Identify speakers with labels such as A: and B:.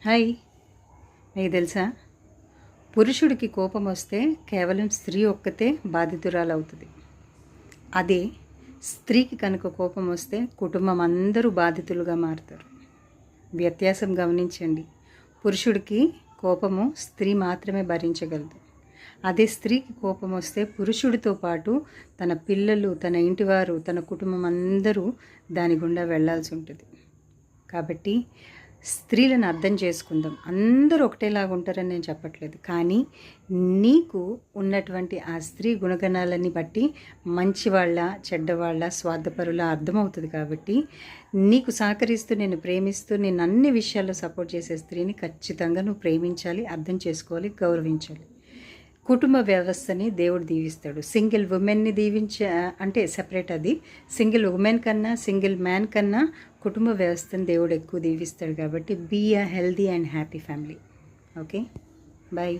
A: Hi. మీకు తెలుసా, పురుషుడికి కోపం వస్తే కేవలం స్త్రీ ఒక్కతే బాధితురాలవుతుంది. అదే స్త్రీకి కనుక కోపం వస్తే కుటుంబం అందరూ బాధితులుగా మారుతారు. వ్యత్యాసం గమనించండి. పురుషుడికి కోపము స్త్రీ మాత్రమే భరించగలదు. అదే స్త్రీకి కోపం వస్తే పురుషుడితో పాటు తన పిల్లలు, తన ఇంటివారు, తన కుటుంబం అందరూ దాని గుండా వెళ్లాల్సి ఉంటుంది. కాబట్టి స్త్రీలను అర్థం చేసుకుందాం. అందరూ ఒకటేలాగా ఉంటారని నేను చెప్పట్లేదు, కానీ నీకు ఉన్నటువంటి ఆ స్త్రీ గుణగణాలని బట్టి మంచివాళ్ళ, చెడ్డవాళ్ళ, స్వార్థపరుల అర్థమవుతుంది. కాబట్టి నీకు సహకరిస్తూ, నేను ప్రేమిస్తూ, నేను అన్ని విషయాల్లో సపోర్ట్ చేసే స్త్రీని ఖచ్చితంగా నువ్వు ప్రేమించాలి, అర్థం చేసుకోవాలి, గౌరవించాలి. కుటుంబ వ్యవస్థని దేవుడు దీవిస్తాడు. సింగిల్ ఉమెన్ని అంటే సెపరేట్. అది సింగిల్ ఉమెన్ కన్నా, సింగిల్ మ్యాన్ కన్నా కుటుంబ వ్యవస్థను దేవుడు ఎక్కువ దీవిస్తాడు. కాబట్టి be a healthy and happy family. Okay, bye.